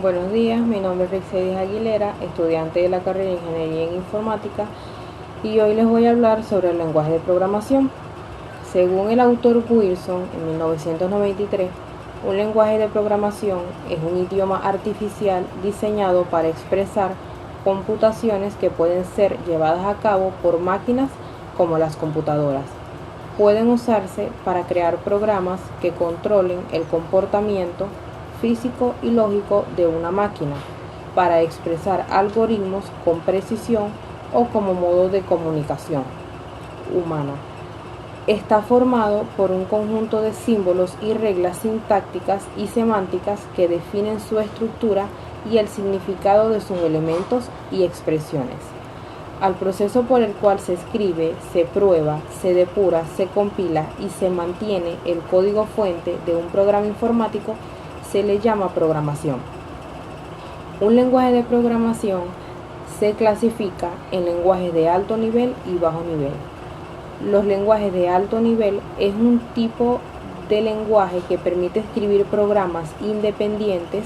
Buenos días, mi nombre es Rixedis Aguilera, estudiante de la carrera de Ingeniería en Informática, y hoy les voy a hablar sobre el lenguaje de programación. Según el autor Wilson, en 1993, un lenguaje de programación es un idioma artificial diseñado para expresar computaciones que pueden ser llevadas a cabo por máquinas como las computadoras. Pueden usarse para crear programas que controlen el comportamiento físico y lógico de una máquina, para expresar algoritmos con precisión o como modo de comunicación humana. Está formado por un conjunto de símbolos y reglas sintácticas y semánticas que definen su estructura y el significado de sus elementos y expresiones. Al proceso por el cual se escribe, se prueba, se depura, se compila y se mantiene el código fuente de un programa informático se le llama programación. Un lenguaje de programación se clasifica en lenguajes de alto nivel y bajo nivel. Los lenguajes de alto nivel es un tipo de lenguaje que permite escribir programas independientes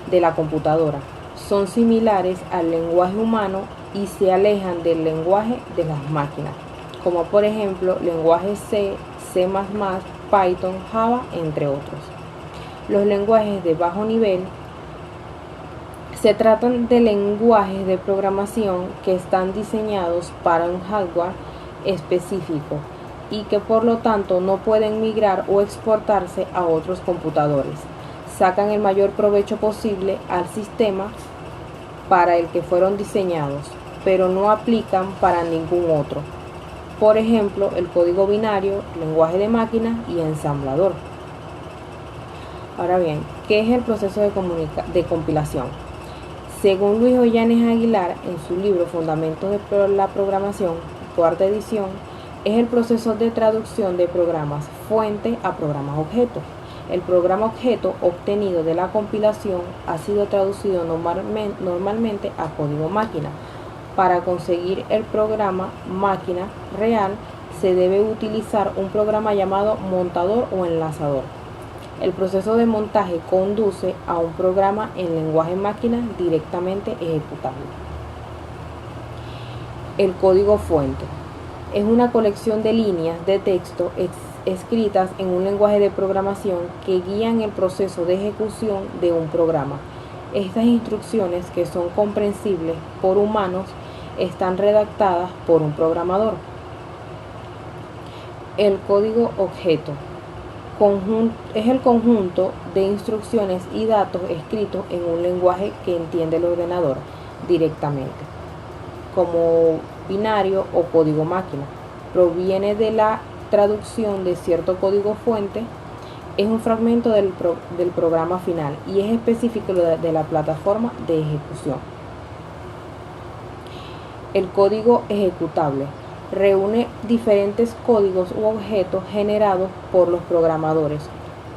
de la computadora. Son similares al lenguaje humano y se alejan del lenguaje de las máquinas, como por ejemplo lenguajes C, C++, Python, Java, entre otros. Los lenguajes de bajo nivel se tratan de lenguajes de programación que están diseñados para un hardware específico y que por lo tanto no pueden migrar o exportarse a otros computadores. Sacan el mayor provecho posible al sistema para el que fueron diseñados, pero no aplican para ningún otro. Por ejemplo, el código binario, lenguaje de máquina y ensamblador. Ahora bien, ¿qué es el proceso de compilación? Según Luis Ollanes Aguilar, en su libro Fundamentos de la Programación, cuarta edición, es el proceso de traducción de programas fuente a programas objeto. El programa objeto obtenido de la compilación ha sido traducido normalmente a código máquina. Para conseguir el programa máquina real, se debe utilizar un programa llamado montador o enlazador. El proceso de montaje conduce a un programa en lenguaje máquina directamente ejecutable. El código fuente es una colección de líneas de texto escritas en un lenguaje de programación que guían el proceso de ejecución de un programa. Estas instrucciones, que son comprensibles por humanos, están redactadas por un programador. El código objeto es el conjunto de instrucciones y datos escritos en un lenguaje que entiende el ordenador directamente, como binario o código máquina. Proviene de la traducción de cierto código fuente, es un fragmento del programa final y es específico de la plataforma de ejecución. El código ejecutable reúne diferentes códigos u objetos generados por los programadores,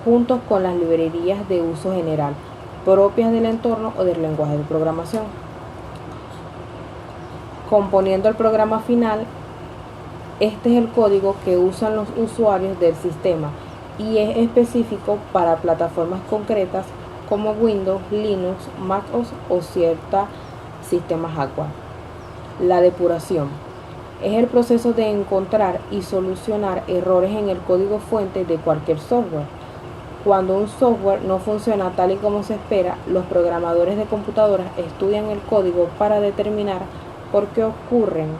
juntos con las librerías de uso general, propias del entorno o del lenguaje de programación. Componiendo el programa final, este es el código que usan los usuarios del sistema y es específico para plataformas concretas como Windows, Linux, MacOS o ciertos sistemas hardware. La depuración es el proceso de encontrar y solucionar errores en el código fuente de cualquier software. Cuando un software no funciona tal y como se espera, los programadores de computadoras estudian el código para determinar por qué ocurren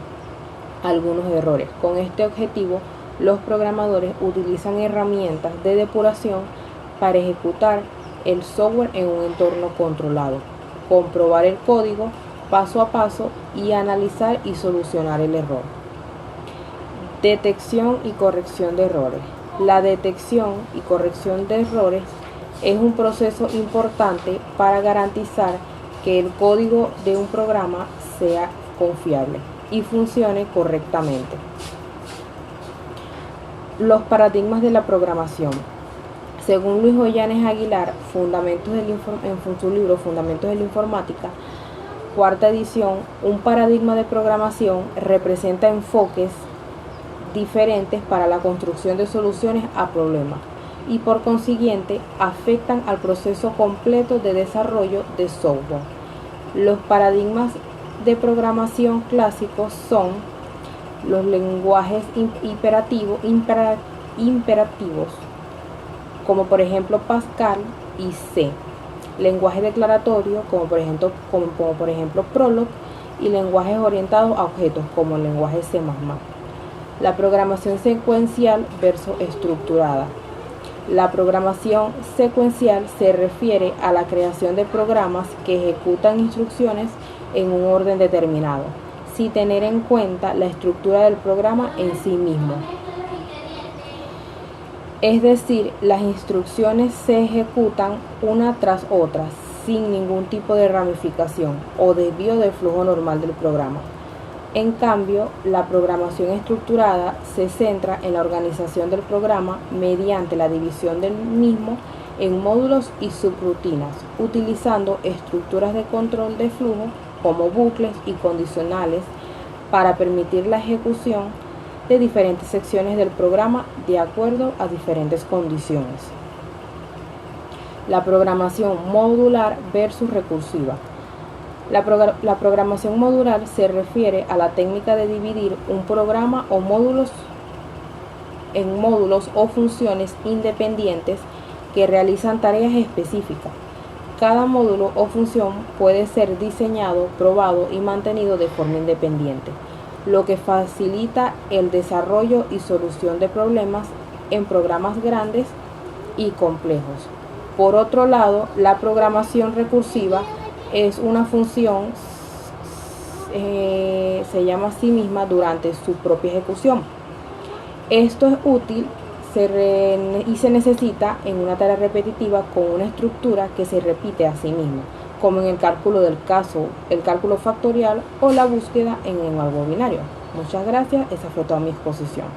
algunos errores. Con este objetivo, los programadores utilizan herramientas de depuración para ejecutar el software en un entorno controlado, comprobar el código paso a paso y analizar y solucionar el error. Detección y corrección de errores. La detección y corrección de errores es un proceso importante para garantizar que el código de un programa sea confiable y funcione correctamente. Los paradigmas de la programación. Según Luis Ollanes Aguilar, en su libro Fundamentos de la Informática, cuarta edición, un paradigma de programación representa enfoques diferentes para la construcción de soluciones a problemas. y por consiguiente afectan al proceso completo de desarrollo de software. Los paradigmas de programación clásicos son los lenguajes imperativos, como por ejemplo Pascal y C, lenguaje declaratorio, como por ejemplo Prolog, y lenguajes orientados a objetos, como el lenguaje C++. La programación secuencial versus estructurada. La programación secuencial se refiere a la creación de programas que ejecutan instrucciones en un orden determinado, sin tener en cuenta la estructura del programa en sí mismo. Es decir, las instrucciones se ejecutan una tras otra, sin ningún tipo de ramificación o desvío del flujo normal del programa. En cambio, la programación estructurada se centra en la organización del programa mediante la división del mismo en módulos y subrutinas, utilizando estructuras de control de flujo como bucles y condicionales para permitir la ejecución de diferentes secciones del programa de acuerdo a diferentes condiciones. La programación modular versus recursiva. La programación modular se refiere a la técnica de dividir un programa o módulos en módulos o funciones independientes que realizan tareas específicas. Cada módulo o función puede ser diseñado, probado y mantenido de forma independiente, lo que facilita el desarrollo y solución de problemas en programas grandes y complejos. Por otro lado, la programación recursiva es una función, se llama a sí misma durante su propia ejecución. Esto es útil y se necesita en una tarea repetitiva con una estructura que se repite a sí misma, como en el cálculo del caso, el cálculo factorial o la búsqueda en un algo binario. Muchas gracias, esa fue toda mi exposición.